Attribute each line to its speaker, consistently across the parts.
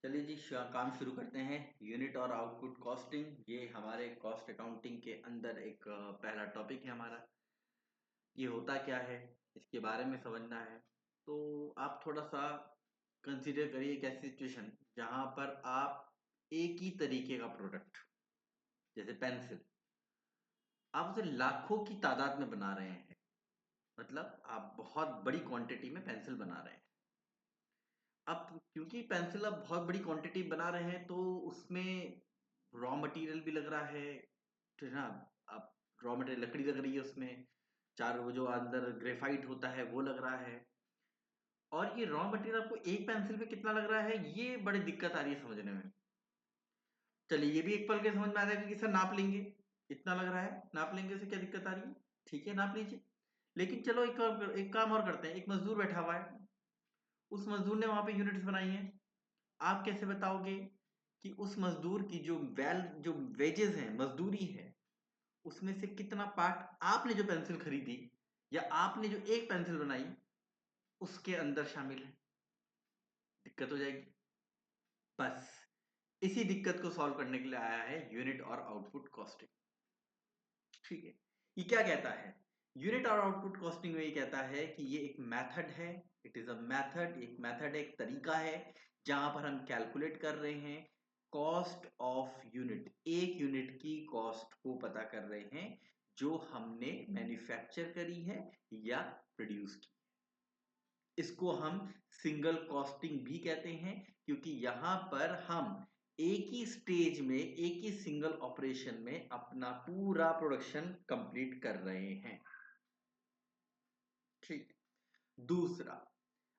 Speaker 1: चलिए जी काम शुरू करते हैं। यूनिट और आउटपुट कॉस्टिंग ये हमारे कॉस्ट अकाउंटिंग के अंदर एक पहला टॉपिक है हमारा। ये होता क्या है, इसके बारे में समझना है। तो आप थोड़ा सा कंसीडर करिए एक ऐसी सिचुएशन जहां पर आप एक ही तरीके का प्रोडक्ट, जैसे पेंसिल, आप उसे लाखों की तादाद में बना रहे हैं। मतलब आप बहुत बड़ी क्वांटिटी में पेंसिल बना रहे हैं। अब क्योंकि पेंसिल आप बहुत बड़ी क्वांटिटी बना रहे हैं तो उसमें रॉ मटेरियल भी लग रहा है, ठीक है ना। अब रॉ मटेरियल लकड़ी लग रही है, उसमें चार वो जो अंदर ग्रेफाइट होता है वो लग रहा है। और ये रॉ मटेरियल आपको एक पेंसिल पे कितना लग रहा है, ये बड़ी दिक्कत आ रही है समझने में। चलिए ये भी एक पल के समझ में आ जाएगा कि सर नाप लेंगे, इतना लग रहा है, नाप लेंगे से क्या दिक्कत आ रही है। ठीक है, नाप लीजिए। लेकिन चलो एक काम और करते हैं। एक मजदूर बैठा हुआ है, उस मजदूर ने वहां पे यूनिट्स बनाई हैं। आप कैसे बताओगे कि उस मजदूर की जो वेजेस हैं, मजदूरी है, उसमें से कितना पार्ट आपने जो पेंसिल खरीदी या आपने जो एक पेंसिल बनाई उसके अंदर शामिल है। दिक्कत हो जाएगी। बस इसी दिक्कत को सॉल्व करने के लिए आया है यूनिट और आउटपुट कॉस्टिंग। ठीक है, ये क्या कहता है? यूनिट और आउटपुट कॉस्टिंग में ये कहता है कि ये एक मेथड है। इट इज अ मेथड, एक मेथड, एक तरीका है जहां पर हम कैलकुलेट कर रहे हैं कॉस्ट ऑफ यूनिट, एक यूनिट की कॉस्ट को पता कर रहे हैं जो हमने मैन्युफैक्चर करी है या प्रोड्यूस की। इसको हम सिंगल कॉस्टिंग भी कहते हैं क्योंकि यहां पर हम एक ही स्टेज में, एक ही सिंगल ऑपरेशन में अपना पूरा प्रोडक्शन कंप्लीट कर रहे हैं। ठीक। दूसरा,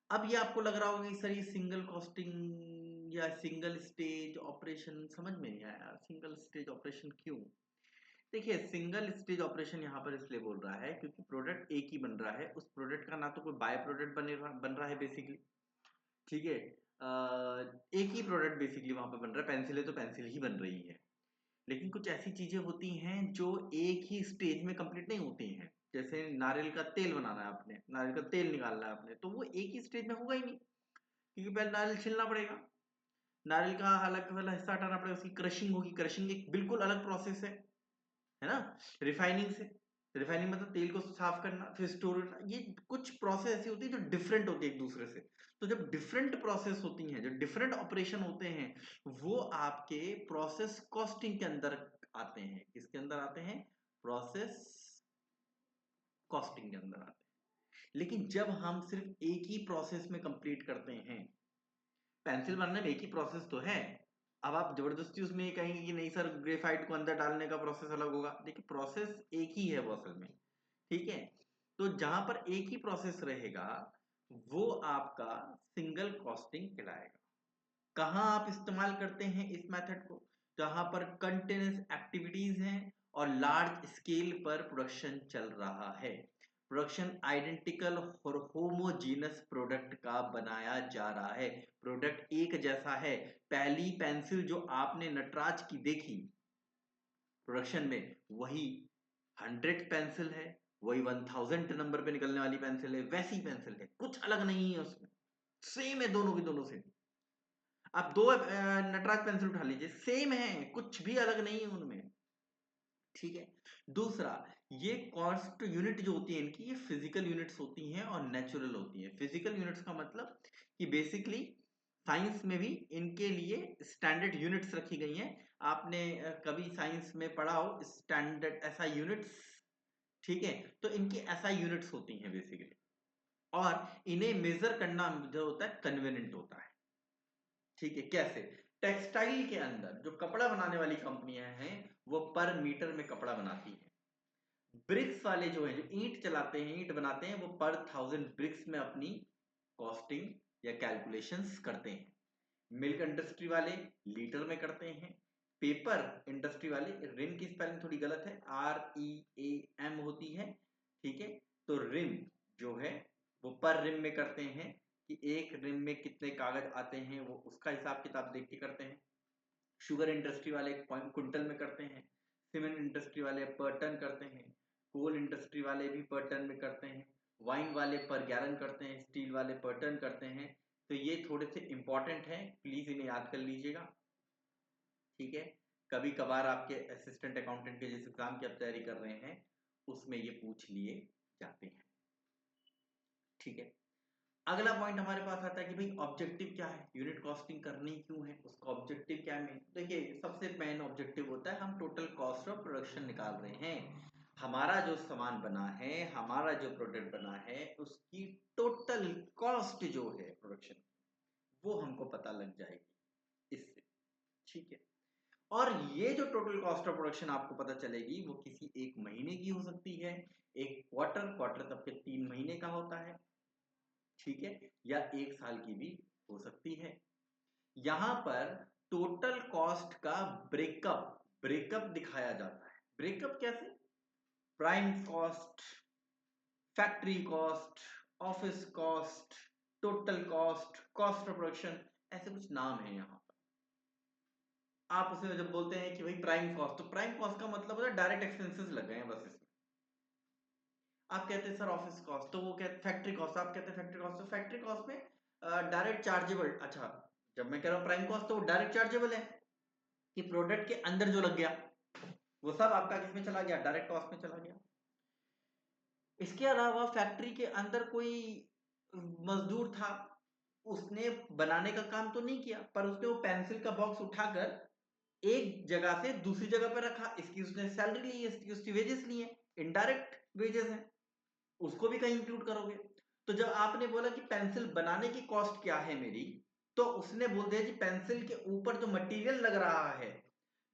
Speaker 1: अब ये आपको लग रहा होगा कि सर ये सिंगल कॉस्टिंग या सिंगल स्टेज ऑपरेशन समझ में नहीं आया। सिंगल स्टेज ऑपरेशन क्यों? देखिए, सिंगल स्टेज ऑपरेशन यहाँ पर इसलिए बोल रहा है क्योंकि प्रोडक्ट एक ही बन रहा है। उस प्रोडक्ट का ना तो कोई बाय प्रोडक्ट बन रहा है बेसिकली। ठीक है, एक ही प्रोडक्ट बेसिकली वहां पर बन रहा है। पेंसिल है तो पेंसिल ही बन रही है। लेकिन कुछ ऐसी चीजें होती हैं जो एक ही स्टेज में कंप्लीट नहीं होती हैं। जैसे नारियल का तेल बनाना है आपने, नारियल का तेल निकालना है आपने, तो वो एक ही स्टेज में होगा ही नहीं क्योंकि पहले नारियल छीलना पड़ेगा, नारियल का अलग वाला हिस्सा हटाना पड़ेगा, उसकी क्रशिंग होगी। क्रशिंग एक बिल्कुल अलग प्रोसेस है ना। रिफाइनिंग से, रिफाइनिंग मतलब तेल को साफ करना फिर स्टोर करना, ये कुछ प्रोसेस ऐसी होती है जो डिफरेंट होती है एक दूसरे से। तो जब डिफरेंट प्रोसेस होती हैं, जो डिफरेंट ऑपरेशन होते हैं, वो आपके प्रोसेस कॉस्टिंग के अंदर आते हैं। किसके अंदर आते हैं? प्रोसेस कॉस्टिंग के अंदर आते हैं। लेकिन जब हम सिर्फ एक ही प्रोसेस में कंप्लीट करते हैं, पेंसिल बनने में एक ही प्रोसेस तो है। अब आप जबरदस्ती उसमें ये कहेंगे कि नहीं सर ग्रेफाइट को अंदर डालने का प्रोसेस अलग होगा। देखिए, प्रोसेस एक ही है वो असल में। ठीक है, तो जहां पर एक ही प्रोसेस रहेगा वो आपका सिंगल कॉस्टिंग कहलाएगा। कहां आप इस्तेमाल करते हैं इस मेथड को? जहां पर कंटिन्यूस एक्टिविटीज हैं और लार्ज स्केल पर प्रोडक्शन चल रहा है। प्रोडक्शन आइडेंटिकल और होमोजीनस प्रोडक्ट का बनाया जा रहा है। प्रोडक्ट एक जैसा है। पहली पेंसिल जो आपने नटराज की देखी प्रोडक्शन में, वही 100 पेंसिल है, वही 1000 नंबर पे निकलने वाली पेंसिल है, वैसी पेंसिल है, कुछ अलग नहीं है उसमें। सेम है दोनों की दोनों से। आप दो नटराज पेंसिल उठा लीजिए, सेम है, कुछ भी अलग नहीं है उनमें। ठीक है। दूसरा, ये कॉस्ट यूनिट जो होती है इनकी, ये फिजिकल यूनिट्स होती हैं और नेचुरल होती हैं। फिजिकल यूनिट्स का मतलब कि बेसिकली साइंस में भी इनके लिए स्टैंडर्ड यूनिट्स रखी गई हैं। आपने कभी साइंस में पढ़ा हो स्टैंडर्ड ऐसा यूनिट्स। ठीक है, तो इनकी ऐसा यूनिट्स होती हैं बेसिकली। और इन्हें मेजर करना जो होता है कन्वीनियंट होता है। ठीक है, कैसे? टेक्सटाइल के अंदर जो कपड़ा बनाने वाली कंपनियां हैं वो पर मीटर में कपड़ा बनाती हैं। ब्रिक्स वाले जो हैं, जो ईंट चलाते हैं, ईंट बनाते हैं, वो पर 1000 ब्रिक्स में अपनी कॉस्टिंग या कैलकुलेशंस करते हैं। मिल्क इंडस्ट्री वाले लीटर में करते हैं। पेपर इंडस्ट्री वाले, रिम की स्पेलिंग थोड़ी गलत है, REAM होती है। ठीक है, तो रिम जो है वो पर रिम में करते हैं कि एक रिम में कितने कागज आते हैं, वो उसका हिसाब किताब देख के करते हैं। शुगर इंडस्ट्री वाले क्विंटल में करते हैं। सीमेंट इंडस्ट्री वाले पर टन करते हैं। कोल इंडस्ट्री वाले भी पर टन में करते हैं। वाइन वाले पर गैलन करते हैं। स्टील वाले पर टन करते हैं। तो ये थोड़े से इंपॉर्टेंट है, प्लीज इन्हें याद कर लीजिएगा। ठीक है, कभी कभार आपके असिस्टेंट अकाउंटेंट के जिस एग्जाम की आप तैयारी कर रहे हैं उसमें ये पूछ लिए जाते हैं। ठीक है, अगला पॉइंट हमारे पास आता है कि भाई ऑब्जेक्टिव क्या है, यूनिट कॉस्टिंग करनी क्यों है, उसका ऑब्जेक्टिव क्या है। देखिए सबसे मेन ऑब्जेक्टिव होता है हम टोटल कॉस्ट ऑफ प्रोडक्शन निकाल रहे हैं, हमारा जो सामान बना है, हमारा जो प्रोडक्ट बना है, उसकी टोटल कॉस्ट जो है प्रोडक्शन वो हमको पता लग जाएगी इससे। ठीक है, और ये जो टोटल कॉस्ट ऑफ प्रोडक्शन आपको पता चलेगी वो किसी एक महीने की हो सकती है, एक क्वार्टर तब के 3 महीने का होता है, ठीक है, या 1 साल की भी हो सकती है। यहां पर टोटल कॉस्ट का ब्रेकअप ब्रेकअप दिखाया जाता है। ब्रेकअप कैसे? Prime cost, factory cost, office cost, total cost, cost of production, ऐसे कुछ नाम है यहाँ पर। आप उसे जब बोलते हैं कि भाई प्राइम कॉस्ट, तो प्राइम कॉस्ट का मतलब होता है डायरेक्ट एक्सपेंसेस लग गए हैं बस इसमें। आप कहते हैं सर ऑफिस कॉस्ट, तो वो कहते फैक्ट्री कॉस्ट, आप कहते हैं फैक्ट्री कॉस्ट, तो फैक्ट्री कॉस्ट में डायरेक्ट चार्जेबल। अच्छा, जब मैं कह रहा हूँ प्राइम कॉस्ट तो वो डायरेक्ट चार्जेबल है कि प्रोडक्ट के अंदर जो लग गया वो सब आपका किसमें चला गया, डायरेक्ट कॉस्ट में चला गया। इसके अलावा फैक्ट्री के अंदर कोई मजदूर था, उसने बनाने का काम तो नहीं किया, पर उसने वो पेंसिल का बॉक्स उठाकर एक जगह से दूसरी जगह पर रखा, इसकी उसने सैलरी ली है, इसकी उसकी वेजेस ली है, इनडायरेक्ट वेजेस है, उसको भी कहीं इंक्लूड करोगे। तो जब आपने बोला कि पेंसिल बनाने की कॉस्ट क्या है मेरी, तो उसने बोल दिया जी पेंसिल के ऊपर जो मटेरियल लग रहा है,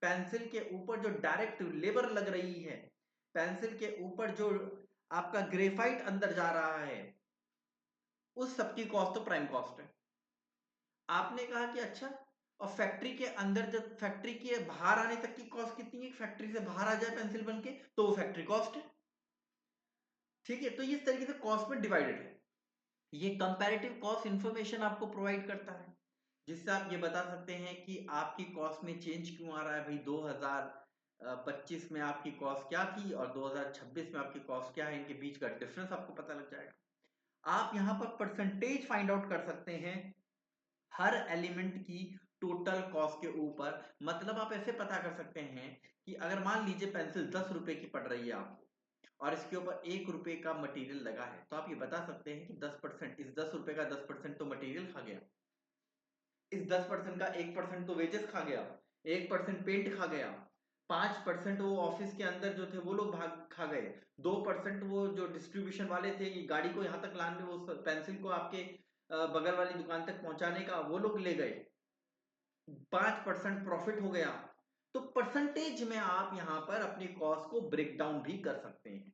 Speaker 1: पेंसिल के ऊपर जो डायरेक्ट लेबर लग रही है, पेंसिल के ऊपर जो आपका ग्रेफाइट अंदर जा रहा है, उस सब की कॉस्ट तो प्राइम कॉस्ट है। आपने कहा कि अच्छा, और फैक्ट्री के अंदर जब फैक्ट्री के बाहर आने तक की कॉस्ट कितनी है, फैक्ट्री से बाहर आ जाए पेंसिल बन के तो वो फैक्ट्री कॉस्ट है। ठीक है, तो इस तरीके से कॉस्ट में डिवाइडेड है। ये कंपैरेटिव कॉस्ट इंफॉर्मेशन आपको प्रोवाइड करता है, जिससे आप ये बता सकते हैं कि आपकी कॉस्ट में चेंज क्यों आ रहा है। भाई 2025 में आपकी कॉस्ट क्या थी और 2026 में आपकी कॉस्ट क्या है, इनके बीच का डिफरेंस आपको पता लग जाएगा। आप यहाँ पर परसेंटेज फाइंड आउट कर सकते हैं हर एलिमेंट की टोटल कॉस्ट के ऊपर। मतलब आप ऐसे पता कर सकते हैं कि अगर मान लीजिए पेंसिल 10 रुपए की पड़ रही है आपको और इसके ऊपर 1 रुपए का मटेरियल लगा है, तो आप ये बता सकते हैं कि 10%, इस 10 रुपए का 10% तो मटेरियल खा गया, इस 10% का 1% तो वेजेस खा गया, 1% पेंट खा गया, 5% वो ऑफिस के अंदर जो थे वो लोग भाग खा गए, 2% वो जो डिस्ट्रीब्यूशन वाले थे गाड़ी को यहाँ तक लाने, वो पेंसिल को आपके बगल वाली दुकान तक पहुंचाने का वो लोग ले गए, 5% प्रॉफिट हो गया। तो परसेंटेज में आप यहां पर अपनी कॉस्ट को ब्रेक डाउन भी कर सकते हैं।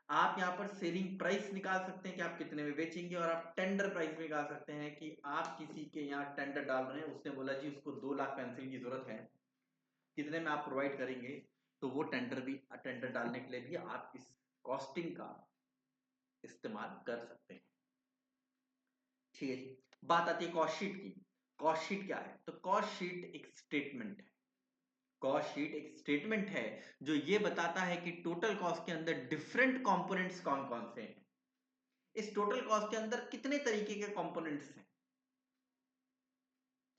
Speaker 1: आप यहां पर सेलिंग प्राइस निकाल सकते हैं कि आप कितने में बेचेंगे, और आप टेंडर प्राइस निकाल सकते हैं कि आप किसी के यहाँ टेंडर डाल रहे हैं, उसने बोला जी उसको 2 लाख पेंसिल की जरूरत है, कितने में आप प्रोवाइड करेंगे, तो वो टेंडर डालने के लिए भी आप इस कॉस्टिंग का इस्तेमाल कर सकते हैं। ठीक है जी, बात आती है कॉस्ट शीट की। कॉस्ट शीट क्या है? तो कॉस्ट शीट एक स्टेटमेंट है, कॉस्ट शीट एक स्टेटमेंट है जो ये बताता है कि टोटल कॉस्ट के अंदर डिफरेंट कंपोनेंट्स कौन कौन से हैं, इस टोटल कॉस्ट के अंदर कितने तरीके के कंपोनेंट्स हैं।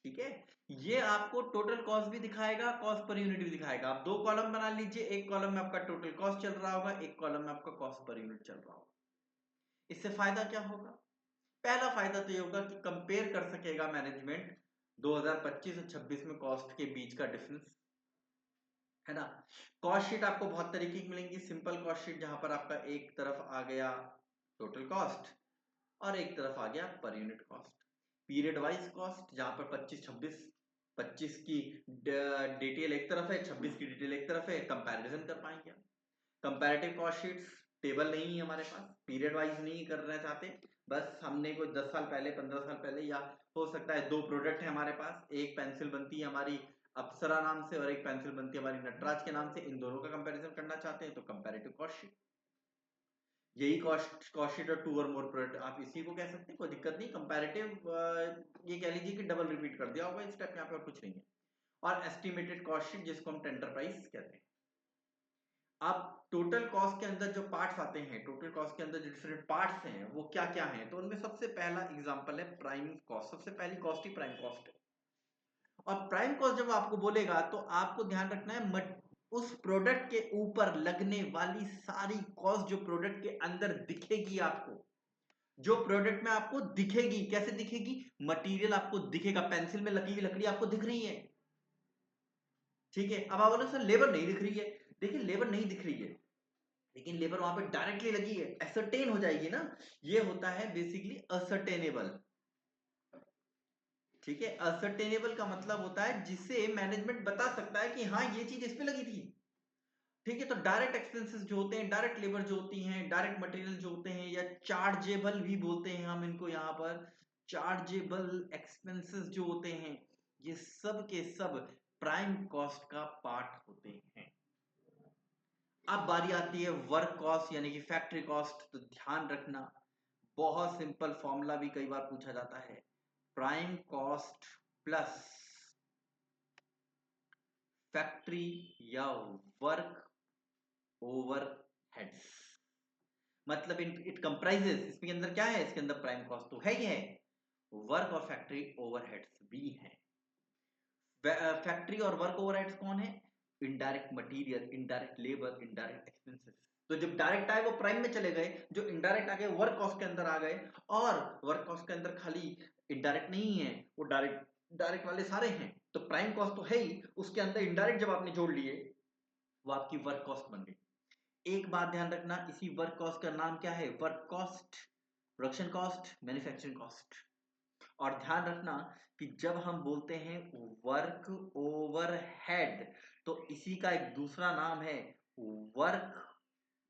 Speaker 1: ठीक है, ये आपको टोटल कॉस्ट भी दिखाएगा, कॉस्ट पर यूनिट भी दिखाएगा। आप 2 कॉलम बना लीजिए, एक कॉलम में आपका टोटल कॉस्ट चल रहा होगा, एक कॉलम में आपका कॉस्ट पर यूनिट चल रहा होगा। इससे फायदा क्या होगा? पहला फायदा तो ये होगा कि कंपेयर कर सकेगा मैनेजमेंट 2025 और 26 में कॉस्ट के बीच का डिफरेंस, है ना। कॉस्ट शीट आपको बहुत तरीके की मिलेंगी। सिंपल कॉस्ट शीट जहां पर आपका एक तरफ आ गया टोटल कॉस्ट और एक तरफ आ गया per unit cost. Period wise cost जहां पर 25 की डिटेल एक तरफ है, 26 की डिटेल एक तरफ है, कंपैरिजन कर पाएंगे। कंपैरेटिव कॉस्ट शीट्स टेबल नहीं है हमारे पास, पीरियड वाइज नहीं करना चाहते, बस हमने कोई 10 साल पहले 15 साल पहले, या हो सकता है 2 प्रोडक्ट है हमारे पास, एक पेंसिल बनती है हमारी अप्सरा नाम से और एक पेंसिल बनती है हमारी नटराज के नाम से, इन दोनों का कंपैरिजन करना चाहते हैं तो कंपैरेटिव कॉस्ट शीट। यही कॉस्ट शीट और 2 और मोर प्रोडक्ट आप इसी को कह सकते हैं, कोई दिक्कत नहीं। कंपैरेटिव ये कह लीजिए कि डबल रिपीट कर दिया होगा इस स्टेप, यहाँ पे और कुछ नहीं है। और एस्टिमेटेड कॉस्ट शीट जिसको हम टेंडर प्राइस कहते हैं। अब टोटल कॉस्ट के अंदर जो पार्ट्स आते हैं, टोटल कॉस्ट के अंदर जो डिफरेंट पार्ट्स हैं वो क्या क्या हैं, तो उनमें सबसे पहला एग्जांपल है प्राइम कॉस्ट। सबसे पहली कॉस्ट ही प्राइम कॉस्ट है। और प्राइम कॉस्ट जब आपको बोलेगा तो आपको ध्यान रखना है उस प्रोडक्ट के ऊपर लगने वाली सारी कॉस्ट जो प्रोडक्ट के अंदर दिखेगी आपको, जो प्रोडक्ट में आपको दिखेगी, कैसे दिखेगी, मटेरियल आपको दिखेगा, पेंसिल में लगी हुई लकड़ी आपको दिख रही है, ठीक है। अब आप बोलो सर लेबर नहीं दिख रही है, देखिए लेबर नहीं दिख रही है लेकिन लेबर वहां पे डायरेक्टली लगी है, असर्टेन हो जाएगी ना, ये होता है बेसिकली असर्टेनेबल, ठीक है। असर्टेनेबल का मतलब होता है जिसे मैनेजमेंट बता सकता है कि हाँ ये चीज इस पे लगी थी, ठीक है। तो डायरेक्ट एक्सपेंसेस जो होते हैं, डायरेक्ट लेबर जो होती हैं, डायरेक्ट मटेरियल जो होते हैं, या चार्जेबल भी बोलते हैं हम इनको यहाँ पर, चार्जेबल एक्सपेंसेस जो होते हैं, ये सब के सब प्राइम कॉस्ट का पार्ट होते हैं। अब बारी आती है वर्क कॉस्ट यानी कि फैक्ट्री कॉस्ट। तो ध्यान रखना, बहुत सिंपल फॉर्मूला भी कई बार पूछा जाता है, प्राइम कॉस्ट प्लस फैक्ट्री या वर्क ओवरहेड्स, मतलब इट कंप्राइजेस, इसके अंदर क्या है, इसके अंदर प्राइम कॉस्ट तो है ही है, वर्क और फैक्ट्री ओवरहेड्स भी है। फैक्ट्री और वर्क ओवरहेड्स कौन है, indirect material, indirect labour, indirect expenses. तो जब डायरेक्ट आए वो प्राइम में चले गए, जो इनडायरेक्ट आ गए वर्क कॉस्ट के अंदर आ गए, और वर्क कॉस्ट के अंदर खाली इनडायरेक्ट नहीं है, वो डायरेक्ट डायरेक्ट वाले सारे हैं, तो प्राइम कॉस्ट तो है ही, उसके अंदर इनडायरेक्ट जब आपने जोड़ लिए वो आपकी वर्क कॉस्ट बन गई। एक बात ध्यान रखना, इसी वर्क कॉस्ट का नाम क्या है, work cost, production cost, manufacturing cost. और ध्यान रखना कि जब हम बोलते हैं वर्क ओवरहेड, तो इसी का एक दूसरा नाम है वर्क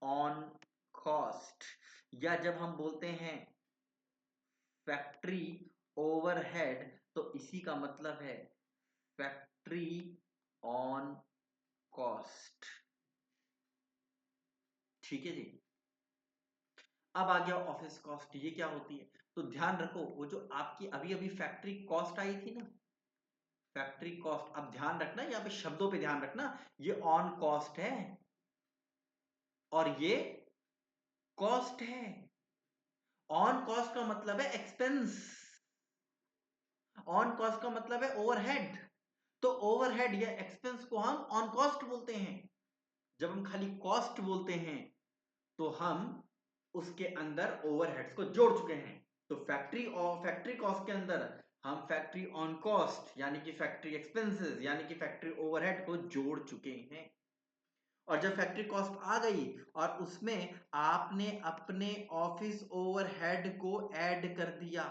Speaker 1: ऑन कॉस्ट, या जब हम बोलते हैं फैक्ट्री ओवरहेड तो इसी का मतलब है फैक्ट्री ऑन कॉस्ट, ठीक है जी। अब आ गया ऑफिस कॉस्ट, ये क्या होती है, तो ध्यान रखो वो जो आपकी अभी अभी फैक्ट्री कॉस्ट आई थी ना, फैक्ट्री कॉस्ट, अब ध्यान रखना यहाँ पे शब्दों पे ध्यान रखना, ये ऑन कॉस्ट है और ये कॉस्ट है। ऑन कॉस्ट का मतलब है एक्सपेंस, ऑन कॉस्ट का मतलब है ओवरहेड, तो ओवरहेड या एक्सपेंस को हम ऑन कॉस्ट बोलते हैं। जब हम खाली कॉस्ट बोलते हैं तो हम उसके अंदर ओवरहेड्स को जोड़ चुके हैं। तो फैक्ट्री और फैक्ट्री कॉस्ट के अंदर हम फैक्ट्री ऑन कॉस्ट यानी कि फैक्ट्री एक्सपेंसेस यानी कि फैक्ट्री ओवरहेड को जोड़ चुके हैं। और जब फैक्ट्री कॉस्ट आ गई और उसमें आपने अपने ऑफिस ओवरहेड को ऐड कर दिया,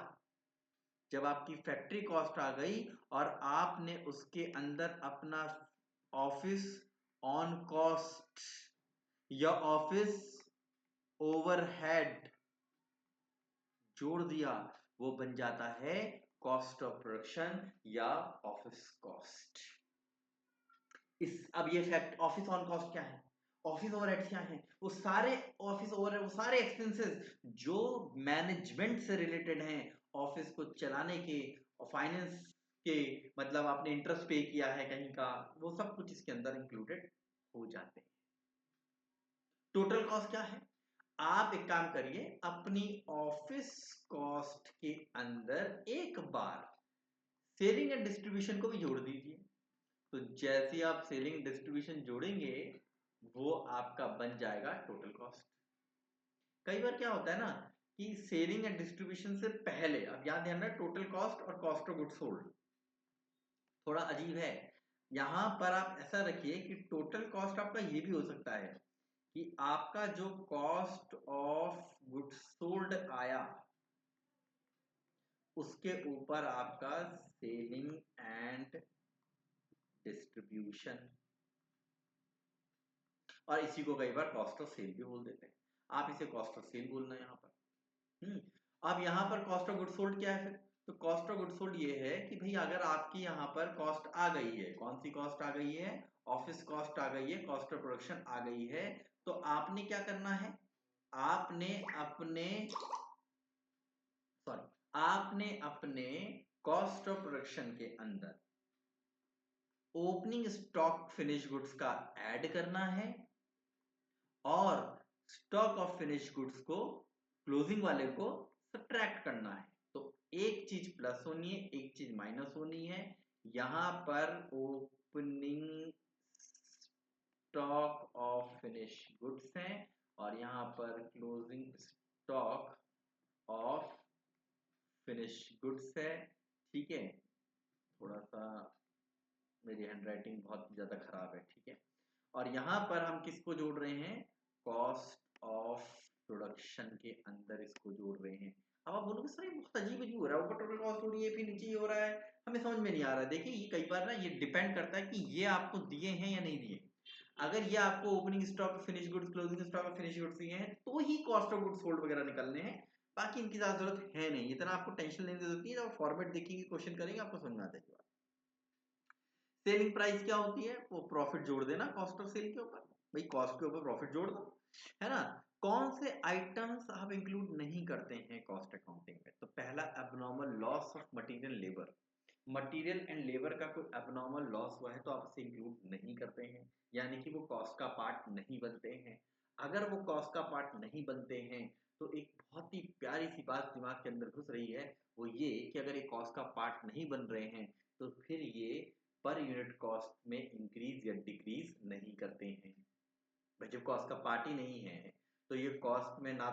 Speaker 1: जब आपकी फैक्ट्री कॉस्ट आ गई और आपने उसके अंदर अपना ऑफिस ऑन कॉस्ट या ऑफिस ओवरहेड जोड़ दिया, वो बन जाता है कॉस्ट ऑफ प्रोडक्शन या ऑफिस कॉस्ट। इस अब ये फैक्ट ऑफिस ऑन कॉस्ट क्या है, ऑफिस ओवरहेड्स क्या है, वो सारे ऑफिस ओवरहेड, वो सारे एक्सपेंसेस जो मैनेजमेंट से रिलेटेड हैं, ऑफिस को चलाने के और फाइनेंस के, मतलब आपने इंटरेस्ट पे किया है कहीं का, वो सब कुछ इसके अंदर इंक्लूडेड हो जाते हैं। टोटल कॉस्ट क्या है, आप एक काम करिए अपनी ऑफिस कॉस्ट के अंदर एक बार सेलिंग एंड डिस्ट्रीब्यूशन को भी जोड़ दीजिए। तो जैसे आप सेलिंग डिस्ट्रीब्यूशन जोड़ेंगे वो आपका बन जाएगा टोटल कॉस्ट। कई बार क्या होता है ना कि सेलिंग एंड डिस्ट्रीब्यूशन से पहले, अब याद ध्यान रखना, टोटल कॉस्ट और कॉस्ट ऑफ गुड्स सोल्ड थोड़ा अजीब है। यहां पर आप ऐसा रखिए कि टोटल कॉस्ट आपका ये भी हो सकता है कि आपका जो कॉस्ट ऑफ गुड्स सोल्ड आया उसके ऊपर आपका सेलिंग एंड डिस्ट्रीब्यूशन, और इसी को कई बार कॉस्ट ऑफ सेल भी बोल देते हैं, आप इसे कॉस्ट ऑफ सेल बोलना यहाँ पर। अब यहाँ पर कॉस्ट ऑफ गुड सोल्ड क्या है फिर, तो कॉस्ट ऑफ गुड सोल्ड ये है कि भाई अगर आपकी यहाँ पर कॉस्ट आ गई है, कौन सी कॉस्ट आ गई है, ऑफिस कॉस्ट आ गई है, कॉस्ट ऑफ प्रोडक्शन आ गई है, तो आपने क्या करना है, आपने अपने सॉरी आपने अपने कॉस्ट ऑफ प्रोडक्शन के अंदर ओपनिंग स्टॉक फिनिश गुड्स का ऐड करना है, और स्टॉक ऑफ फिनिश गुड्स को क्लोजिंग वाले को सब्ट्रैक्ट करना है। तो एक चीज प्लस होनी है, एक चीज माइनस होनी है। यहां पर opening stock of finish goods है और यहां पर closing stock of finish goods है। ठीक है, थोड़ा सा मेरी हैंडराइटिंग बहुत ज्यादा खराब है। ठीक है, और यहां पर हम किसको जोड़ रहे हैं, कॉस्ट ऑफ प्रोडक्शन के अंदर इसको जोड़ रहे हैं। अब आप बोलोगे सर ये बहुत अजीब अजीब हो रहा है, ऊपर टोटल कॉस्ट हो रही है फिर नीचे ये हो रहा है, हमें समझ में नहीं आ रहा है। देखिए ये कई बार ना ये डिपेंड करता है कि ये आपको दिए हैं या नहीं दिए। अगर ये आपको opening stock finish goods closing stock finish goods दिए हैं तो ही कॉस्ट ऑफ गुड्स सोल्ड वगैरह निकलने हैं, बाकी इनकी ज्यादा जरूरत है नहीं। इतना आपको टेंशन लेने की जरूरत नहीं है, जब फॉर्मेट देखेंगे क्वेश्चन करेंगे आपको समझ में आ जाएगी। सेलिंग प्राइस क्या होती है, वो प्रॉफिट जोड़ देना कॉस्ट ऑफ सेल के ऊपर, भाई कॉस्ट के ऊपर प्रॉफिट जोड़ दो, है ना। कौन से आइटम्स आप इंक्लूड नहीं करते हैं कॉस्ट अकाउंटिंग में, तो पहला abnormal loss of material labour. Material and labour का कोई एब्नॉर्मल लॉस हुआ है तो आप इसे इंक्लूड नहीं करते हैं, यानी कि वो कॉस्ट का पार्ट नहीं बनते हैं। अगर वो कॉस्ट का पार्ट नहीं बनते हैं तो एक बहुत ही प्यारी सी बात दिमाग के अंदर घुस रही है, वो ये कि अगर ये कॉस्ट का पार्ट नहीं बन रहे हैं तो फिर ये पर यूनिट कॉस्ट में इंक्रीज या डिक्रीज नहीं करते हैं। भाई जब कॉस्ट का पार्ट ही नहीं है तो ये कॉस्ट में ना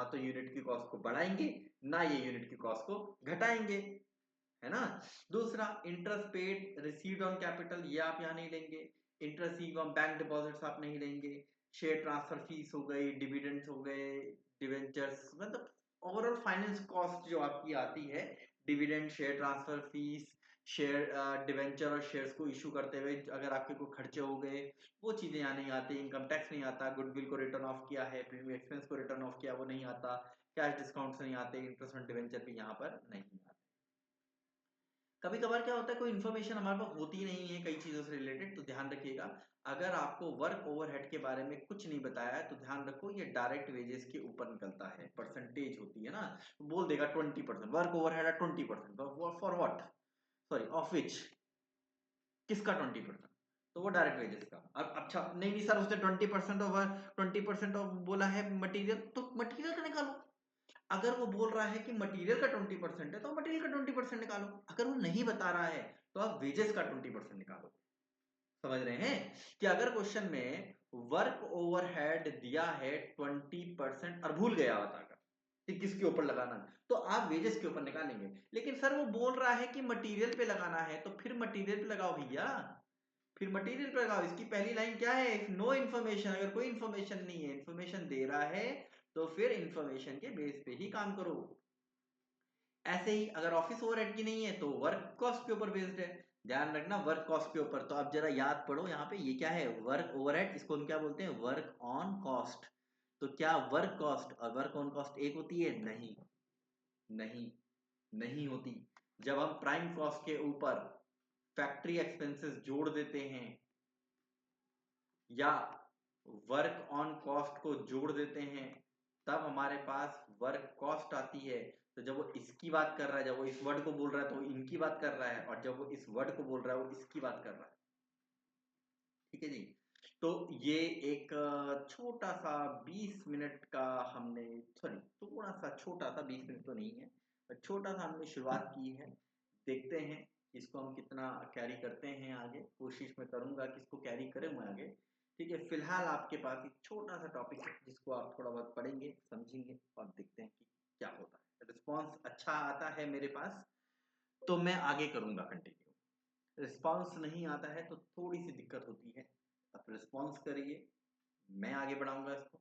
Speaker 1: तो यूनिट की कॉस्ट को बढ़ाएंगे ना ये यूनिट की कॉस्ट को घटाएंगे, है ना। दूसरा, interest paid received on capital, ये आप यहाँ नहीं लेंगे। Interest received on bank deposits आप नहीं लेंगे। शेयर ट्रांसफर फीस हो गई, डिविडेंड्स हो गए, डिवेंचर्स, मतलब ओवरऑल फाइनेंस कॉस्ट जो आपकी आती है, dividend, share transfer fees, share debenture और शेयर्स को इशू करते हुए अगर आपके कोई खर्चे हो गए, वो चीजें यहाँ नहीं आती। इनकम टैक्स नहीं आता, गुडविल को रिटर्न ऑफ किया है, प्रीमियम एक्सपेंस को रिटर्न ऑफ किया वो नहीं आता, कैश डिस्काउंट्स नहीं आते, इंटरेस्ट ऑन डिवेंचर भी यहाँ पर नहीं आते। कभी कभार क्या होता है कोई इन्फॉर्मेशन हमारे पास होती नहीं है कई चीजों से रिलेटेड, तो ध्यान रखिएगा। अगर आपको वर्क ओवरहेड के बारे में कुछ नहीं बताया है तो ध्यान रखो ये डायरेक्ट वेजेस के ऊपर निकलता है, परसेंटेज होती है ना, बोल देगा 20%, वर्क ओवरहेड है 20%, for what, sorry of which, किसका 20%, तो वो डायरेक्ट वेजेस का। अब अच्छा नहीं नहीं सर उसने 20% ऑफ 20% ऑफ बोला है मटेरियल, तो मटेरियल का निकालो। अगर वो बोल रहा है कि मटेरियल का 20% है तो मटेरियल का 20% निकालो। अगर वो नहीं बता रहा है तो आप वेजेस का 20% निकालो। समझ रहे हैं कि अगर क्वेश्चन में वर्क ओवरहेड दिया है 20% और भूल गया बताकर कि किसके ऊपर लगाना है तो आप वेजेस के ऊपर निकालेंगे। लेकिन सर वो बोल रहा है कि मटेरियल पे लगाना है तो फिर मटेरियल पे लगाओ भैया, फिर मटेरियल पे लगाओ। इसकी पहली लाइन क्या है, नो इन्फॉर्मेशन, अगर कोई इन्फॉर्मेशन नहीं है, इन्फॉर्मेशन दे रहा है तो फिर इन्फॉर्मेशन के बेस पे ही काम करो। ऐसे ही अगर ऑफिस ओवरहेड की नहीं है तो वर्क कॉस्ट के ऊपर बेस्ड है, ध्यान रखना वर्क कॉस्ट के ऊपर। तो आप जरा याद पढ़ो यहाँ पे ये क्या है, वर्क ओवरहेड, इसको हम क्या बोलते हैं, वर्क ऑन कॉस्ट। तो क्या वर्क कॉस्ट और वर्क ऑन कॉस्ट एक होती है, नहीं नहीं नहीं होती। जब हम प्राइम कॉस्ट के ऊपर फैक्ट्री एक्सपेंसेस जोड़ देते हैं या वर्क ऑन कॉस्ट को जोड़ देते हैं तब हमारे पास वर्क कॉस्ट आती है। तो जब वो इसकी बात कर रहा है, जब वो इस वर्ड को बोल रहा है तो वो इनकी बात कर रहा है, और जब वो इस वर्ड को बोल रहा है वो इसकी बात कर रहा है। ठीक है जी। तो ये एक छोटा सा 20 मिनट का हमने, सॉरी थोड़ा सा छोटा सा, 20 मिनट तो नहीं है पर छोटा सा हमने शुरुआत की है। देखते हैं इसको हम कितना कैरी करते हैं आगे, कोशिश मैं करूंगा कि इसको कैरी करें मैं आगे। ठीक है, फिलहाल आपके पास एक छोटा सा टॉपिक है जिसको आप थोड़ा बहुत पढ़ेंगे समझेंगे और देखते हैं कि क्या होता है। रिस्पॉन्स अच्छा आता है मेरे पास तो मैं आगे करूंगा कंटिन्यू, रिस्पॉन्स नहीं आता है तो थोड़ी सी दिक्कत होती है। आप रिस्पॉन्स करिए, मैं आगे बढ़ाऊंगा इसको।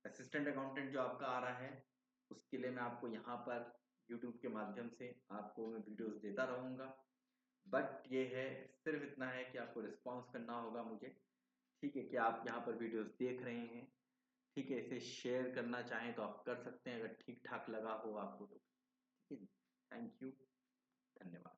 Speaker 1: असिस्टेंट अकाउंटेंट जो आपका आ रहा है उसके लिए मैं आपको यहाँ पर यूट्यूब के माध्यम से आपको मैं वीडियोस देता रहूंगा। बट ये है, सिर्फ इतना है कि आपको रिस्पॉन्स करना होगा मुझे। ठीक है कि आप यहाँ पर वीडियोस देख रहे हैं, ठीक है, इसे शेयर करना चाहें तो आप कर सकते हैं अगर ठीक ठाक लगा हो आपको तो। ठीक है जी, थैंक यू, धन्यवाद।